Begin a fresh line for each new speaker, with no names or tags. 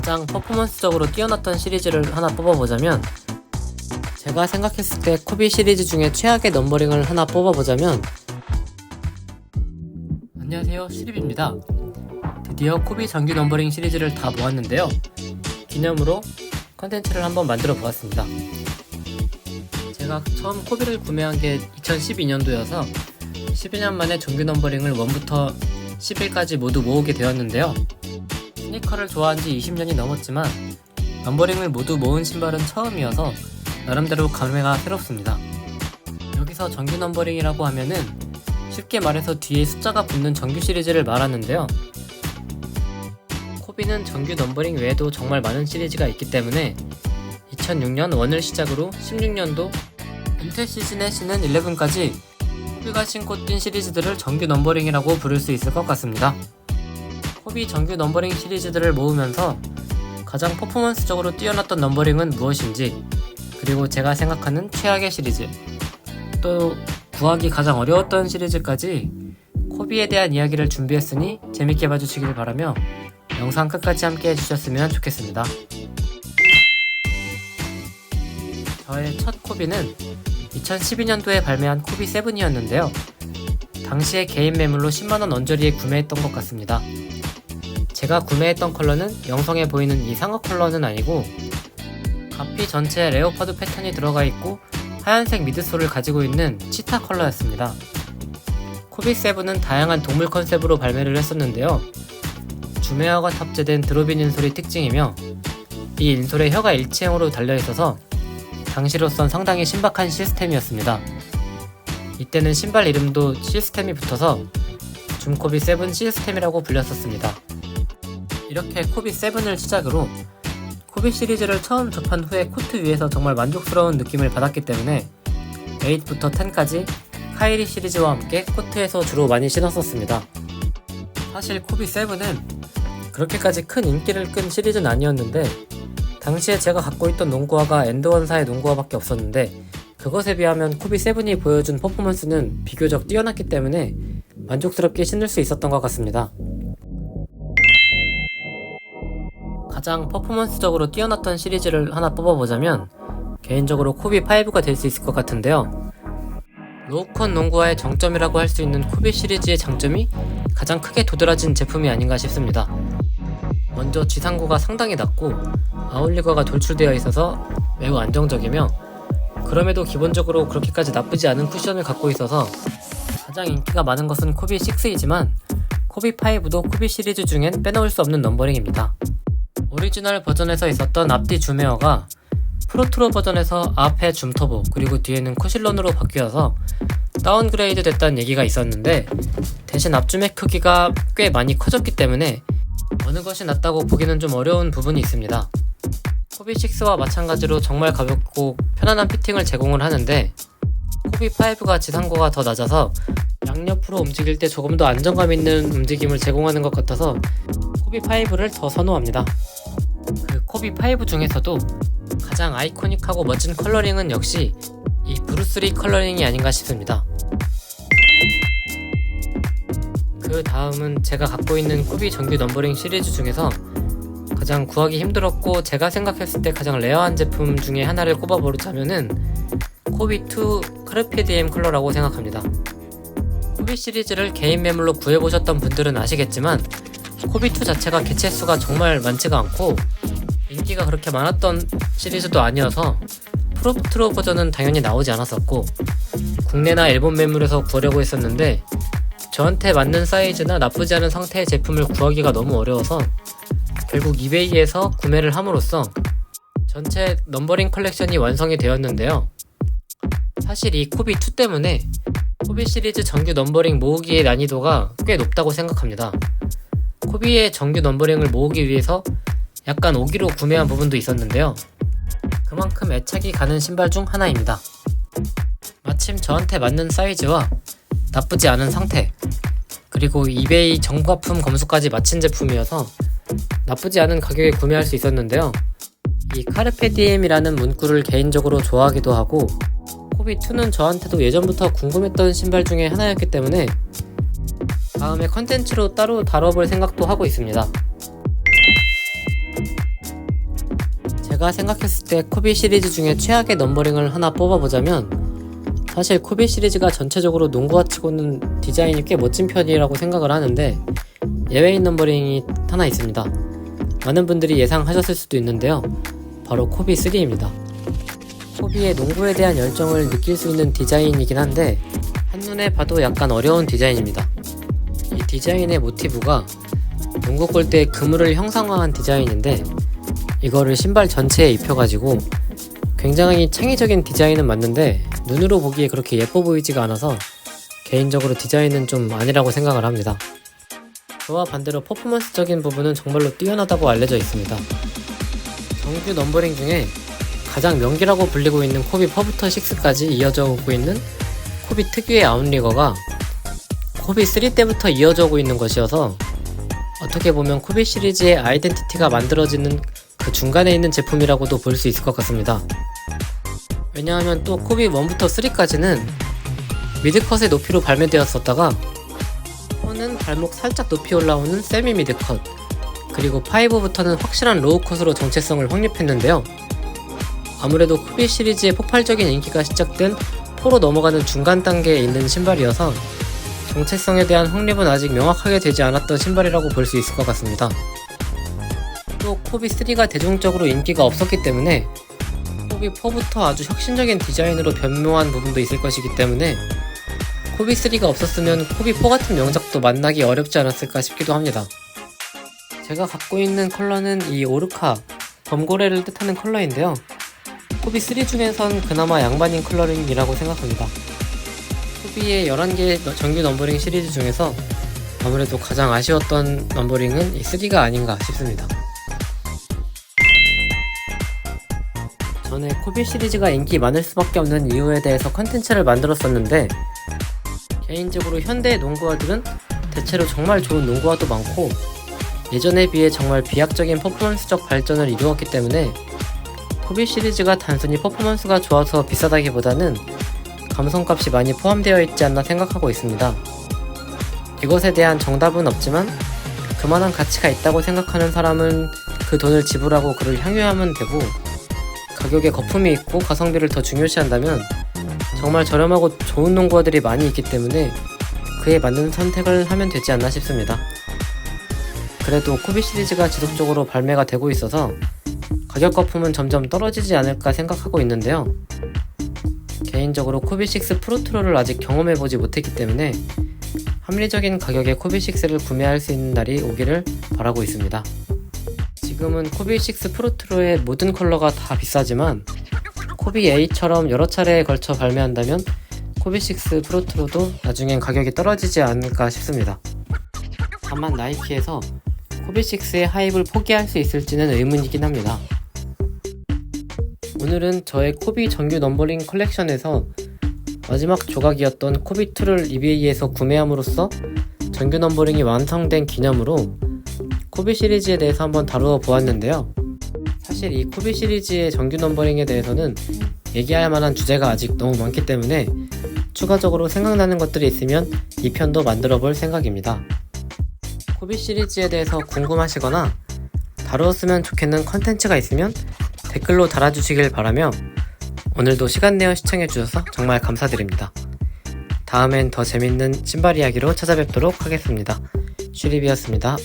가장 퍼포먼스적으로 뛰어났던 시리즈를 하나 뽑아보자면, 제가 생각했을 때 코비 시리즈 중에 최악의 넘버링을 하나 뽑아보자면, 안녕하세요, 시립입니다. 드디어 코비 정규 넘버링 시리즈를 다 모았는데요, 기념으로 컨텐츠를 한번 만들어 보았습니다. 제가 처음 코비를 구매한 게 2012년도여서 12년 만에 정규 넘버링을 1부터 11까지 모두 모으게 되었는데요. 스니커를 좋아한 지 20년이 넘었지만 넘버링을 모두 모은 신발은 처음이어서 나름대로 감회가 새롭습니다. 여기서 정규 넘버링이라고 하면은 쉽게 말해서 뒤에 숫자가 붙는 정규 시리즈를 말하는데요. 코비는 정규 넘버링 외에도 정말 많은 시리즈가 있기 때문에 2006년 1을 시작으로 16년도 은퇴 시즌에 신은 11까지 코비가 신고 뛴 시리즈들을 정규 넘버링이라고 부를 수 있을 것 같습니다. 코비 정규 넘버링 시리즈들을 모으면서 가장 퍼포먼스적으로 뛰어났던 넘버링은 무엇인지, 그리고 제가 생각하는 최악의 시리즈, 또 구하기 가장 어려웠던 시리즈까지 코비에 대한 이야기를 준비했으니 재밌게 봐주시길 바라며 영상 끝까지 함께 해주셨으면 좋겠습니다. 저의 첫 코비는 2012년도에 발매한 코비 7이었는데요. 당시에 개인 매물로 10만원 언저리에 구매했던 것 같습니다. 제가 구매했던 컬러는 영상에 보이는 이 상어 컬러는 아니고 가피 전체에 레오파드 패턴이 들어가 있고 하얀색 미드솔을 가지고 있는 치타 컬러였습니다. 코비 7은 다양한 동물 컨셉으로 발매를 했었는데요. 주메어가 탑재된 드로빈 인솔이 특징이며 이 인솔에 혀가 일체형으로 달려있어서 당시로선 상당히 신박한 시스템이었습니다. 이때는 신발 이름도 시스템이 붙어서 줌코비 7 시스템이라고 불렸었습니다. 이렇게 코비 7을 시작으로 코비 시리즈를 처음 접한 후에 코트 위에서 정말 만족스러운 느낌을 받았기 때문에 8부터 10까지 카이리 시리즈와 함께 코트에서 주로 많이 신었었습니다. 사실 코비 7은 그렇게까지 큰 인기를 끈 시리즈는 아니었는데 당시에 제가 갖고 있던 농구화가 엔드원사의 농구화밖에 없었는데 그것에 비하면 코비 7이 보여준 퍼포먼스는 비교적 뛰어났기 때문에 만족스럽게 신을 수 있었던 것 같습니다. 가장 퍼포먼스적으로 뛰어났던 시리즈를 하나 뽑아보자면 개인적으로 코비 5가 될 수 있을 것 같은데요. 로우컨 농구화의 정점이라고 할 수 있는 코비 시리즈의 장점이 가장 크게 도드라진 제품이 아닌가 싶습니다. 먼저 지상고가 상당히 낮고 아웃리거가 돌출되어 있어서 매우 안정적이며, 그럼에도 기본적으로 그렇게까지 나쁘지 않은 쿠션을 갖고 있어서 가장 인기가 많은 것은 코비 6이지만 코비 5도 코비 시리즈 중엔 빼놓을 수 없는 넘버링입니다. 오리지널 버전에서 있었던 앞뒤 줌웨어가 프로트로 버전에서 앞에 줌터보 그리고 뒤에는 코실론으로 바뀌어서 다운그레이드 됐다는 얘기가 있었는데, 대신 앞줌의 크기가 꽤 많이 커졌기 때문에 어느 것이 낫다고 보기는 좀 어려운 부분이 있습니다. 코비 6와 마찬가지로 정말 가볍고 편안한 피팅을 제공을 하는데 코비 5가 지상고가 더 낮아서 양옆으로 움직일 때 조금 더 안정감 있는 움직임을 제공하는 것 같아서 코비 5를 더 선호합니다. 그 코비 5 중에서도 가장 아이코닉하고 멋진 컬러링은 역시 이 브루스리 컬러링이 아닌가 싶습니다. 그 다음은 제가 갖고 있는 코비 정규 넘버링 시리즈 중에서 가장 구하기 힘들었고 제가 생각했을 때 가장 레어한 제품 중에 하나를 꼽아보자면은 코비2 카르페 디엠 컬러라고 생각합니다. 코비 시리즈를 개인 매물로 구해보셨던 분들은 아시겠지만 코비2 자체가 개체수가 정말 많지가 않고 인기가 그렇게 많았던 시리즈도 아니어서 프로트로 버전은 당연히 나오지 않았었고 국내나 일본 매물에서 구하려고 했었는데 저한테 맞는 사이즈나 나쁘지 않은 상태의 제품을 구하기가 너무 어려워서 결국 이베이에서 구매를 함으로써 전체 넘버링 컬렉션이 완성이 되었는데요. 사실 이 코비2 때문에 코비 시리즈 정규 넘버링 모으기의 난이도가 꽤 높다고 생각합니다. 코비의 정규 넘버링을 모으기 위해서 약간 오기로 구매한 부분도 있었는데요. 그만큼 애착이 가는 신발 중 하나입니다. 마침 저한테 맞는 사이즈와 나쁘지 않은 상태, 그리고 이베이 정가품 검수까지 마친 제품이어서 나쁘지 않은 가격에 구매할 수 있었는데요. 이 카르페 디엠이라는 문구를 개인적으로 좋아하기도 하고 코비2는 저한테도 예전부터 궁금했던 신발 중에 하나였기 때문에 다음에 컨텐츠로 따로 다뤄볼 생각도 하고 있습니다. 제가 생각했을 때 코비 시리즈 중에 최악의 넘버링을 하나 뽑아보자면, 사실 코비 시리즈가 전체적으로 농구화 치고는 디자인이 꽤 멋진 편이라고 생각을 하는데 예외인 넘버링이 하나 있습니다. 많은 분들이 예상하셨을 수도 있는데요, 바로 코비 3입니다. 코비의 농구에 대한 열정을 느낄 수 있는 디자인이긴 한데 한눈에 봐도 약간 어려운 디자인입니다. 이 디자인의 모티브가 농구 골대의 그물을 형상화한 디자인인데, 이거를 신발 전체에 입혀가지고 굉장히 창의적인 디자인은 맞는데 눈으로 보기에 그렇게 예뻐 보이지가 않아서 개인적으로 디자인은 좀 아니라고 생각을 합니다. 그와 반대로 퍼포먼스적인 부분은 정말로 뛰어나다고 알려져 있습니다. 정규 넘버링 중에 가장 명기라고 불리고 있는 코비 퍼부터 6까지 이어져 오고 있는 코비 특유의 아웃리거가 코비 3 때부터 이어져 오고 있는 것이어서 어떻게 보면 코비 시리즈의 아이덴티티가 만들어지는 그 중간에 있는 제품이라고도 볼 수 있을 것 같습니다. 왜냐하면 또 코비 1부터 3까지는 미드컷의 높이로 발매되었었다가 4는 발목 살짝 높이 올라오는 세미 미드컷, 그리고 5부터는 확실한 로우컷으로 정체성을 확립했는데요. 아무래도 코비 시리즈의 폭발적인 인기가 시작된 4로 넘어가는 중간 단계에 있는 신발이어서 정체성에 대한 확립은 아직 명확하게 되지 않았던 신발이라고 볼 수 있을 것 같습니다. 또 코비 3가 대중적으로 인기가 없었기 때문에 코비 4부터 아주 혁신적인 디자인으로 변모한 부분도 있을 것이기 때문에 코비 3가 없었으면 코비 4 같은 명작도 만나기 어렵지 않았을까 싶기도 합니다. 제가 갖고 있는 컬러는 이 오르카, 범고래를 뜻하는 컬러인데요, 코비 3 중에선 그나마 양반인 컬러링이라고 생각합니다. 코비의 11개 정규 넘버링 시리즈 중에서 아무래도 가장 아쉬웠던 넘버링은 이 3가 아닌가 싶습니다. 전에 코비 시리즈가 인기 많을 수밖에 없는 이유에 대해서 컨텐츠를 만들었었는데, 개인적으로 현대 농구화들은 대체로 정말 좋은 농구화도 많고 예전에 비해 정말 비약적인 퍼포먼스적 발전을 이루었기 때문에 코비 시리즈가 단순히 퍼포먼스가 좋아서 비싸다기보다는 감성값이 많이 포함되어 있지 않나 생각하고 있습니다. 이것에 대한 정답은 없지만 그만한 가치가 있다고 생각하는 사람은 그 돈을 지불하고 그를 향유하면 되고, 가격에 거품이 있고 가성비를 더 중요시한다면 정말 저렴하고 좋은 농구화들이 많이 있기 때문에 그에 맞는 선택을 하면 되지 않나 싶습니다. 그래도 코비 시리즈가 지속적으로 발매가 되고 있어서 가격 거품은 점점 떨어지지 않을까 생각하고 있는데요, 개인적으로 코비 6 프로트로를 아직 경험해보지 못했기 때문에 합리적인 가격에 코비 6를 구매할 수 있는 날이 오기를 바라고 있습니다. 지금은 코비 6 프로트로의 모든 컬러가 다 비싸지만 코비 8처럼 여러 차례에 걸쳐 발매한다면 코비 6 프로트로도 나중엔 가격이 떨어지지 않을까 싶습니다. 다만 나이키에서 코비 6의 하입을 포기할 수 있을지는 의문이긴 합니다. 오늘은 저의 코비 정규 넘버링 컬렉션에서 마지막 조각이었던 코비2를 eBay에서 구매함으로써 정규 넘버링이 완성된 기념으로 코비 시리즈에 대해서 한번 다루어 보았는데요, 사실 이 코비 시리즈의 정규 넘버링에 대해서는 얘기할 만한 주제가 아직 너무 많기 때문에 추가적으로 생각나는 것들이 있으면 2편도 만들어 볼 생각입니다. 코비 시리즈에 대해서 궁금하시거나 다루었으면 좋겠는 컨텐츠가 있으면 댓글로 달아주시길 바라며 오늘도 시간 내어 시청해주셔서 정말 감사드립니다. 다음엔 더 재밌는 신발 이야기로 찾아뵙도록 하겠습니다. 슈리비였습니다.